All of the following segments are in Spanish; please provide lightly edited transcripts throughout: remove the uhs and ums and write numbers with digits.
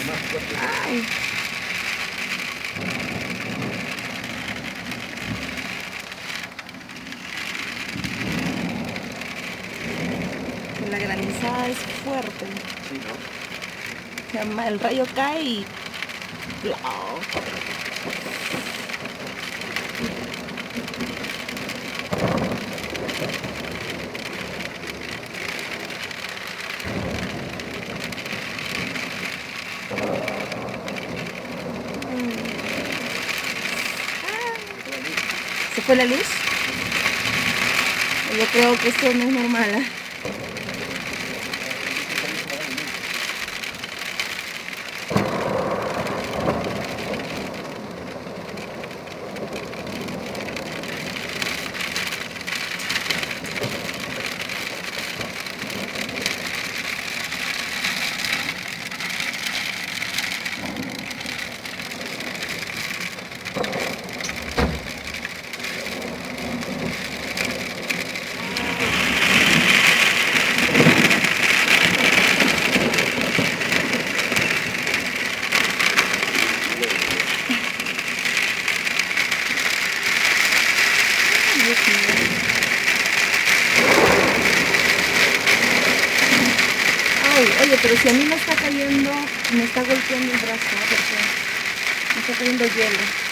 Ay. La granizada es fuerte. Sí, ¿no? El rayo cae y... ¡plau! ¿Se fue la luz? Yo creo que esto no es normal, ¿eh? Ay, oye, pero si a mí me está cayendo, me está golpeando el brazo, ¿no? Porque me está cayendo hielo.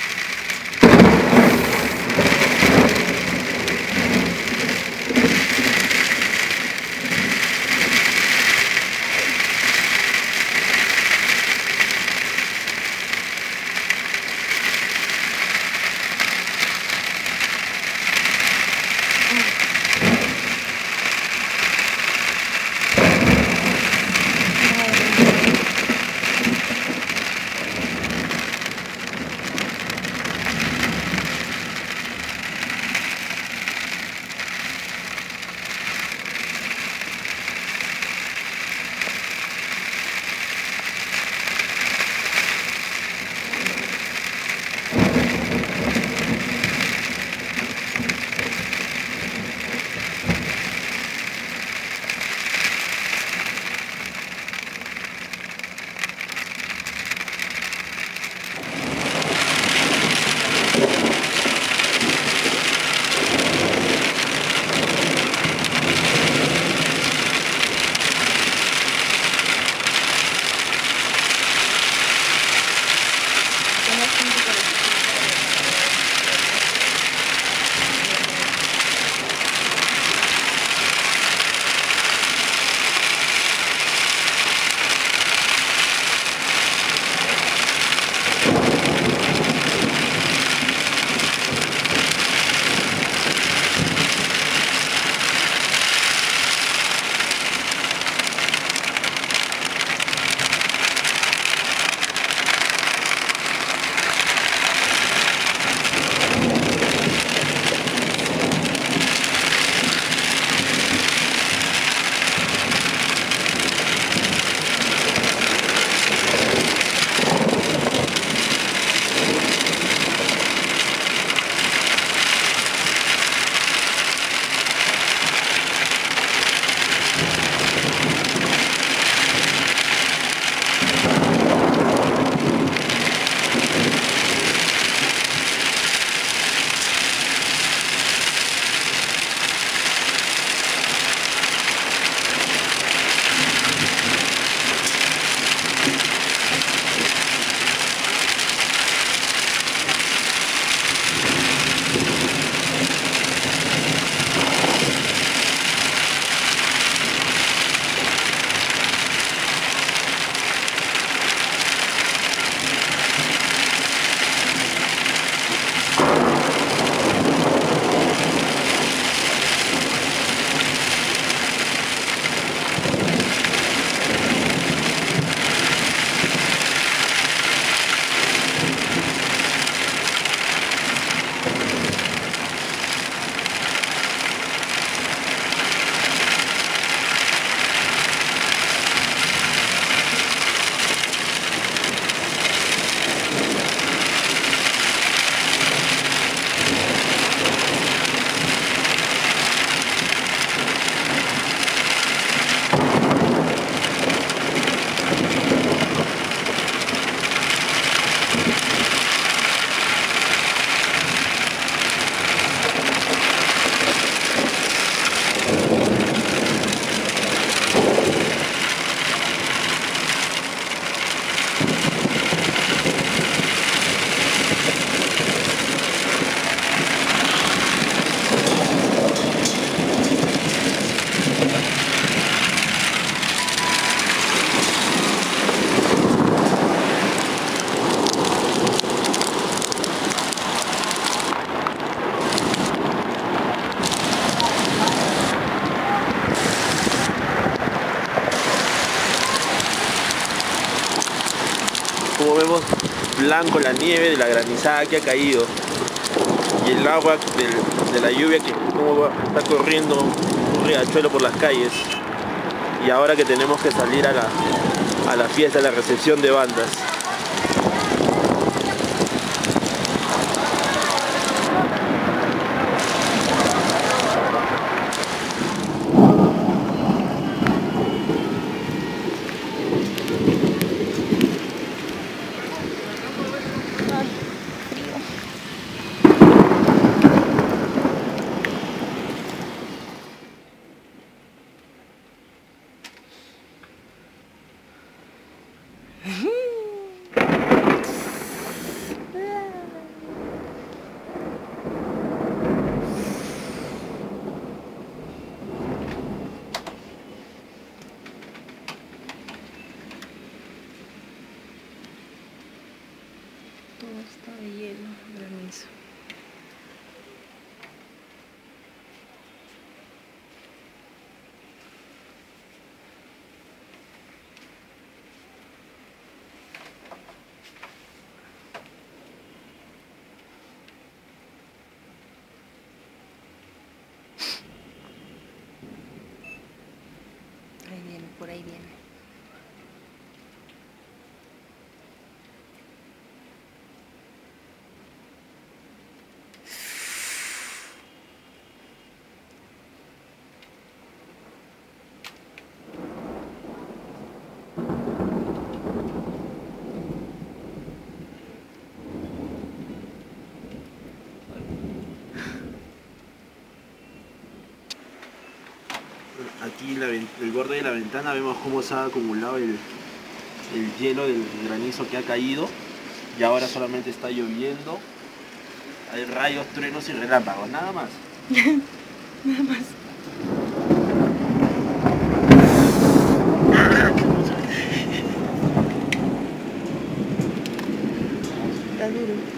como vemos blanco la nieve de la granizada que ha caído y el agua de la lluvia que está corriendo un riachuelo por las calles. Y ahora que tenemos que salir a la fiesta, a la recepción de bandas. Todo está de hielo, granizo. Ahí viene, por ahí viene. Aquí en el borde de la ventana vemos cómo se ha acumulado el hielo del granizo que ha caído y ahora solamente está lloviendo. Hay rayos, truenos y relámpagos, nada más. Nada más. Está duro.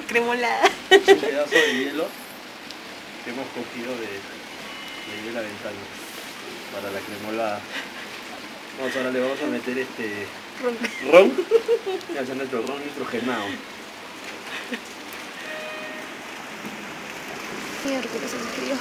Cremolada. Un pedazo de hielo que hemos cogido de la ventana para la cremolada. Ahora le vamos a meter ron. Y hacer nuestro ron nitrogenado. Miércoles hace frío.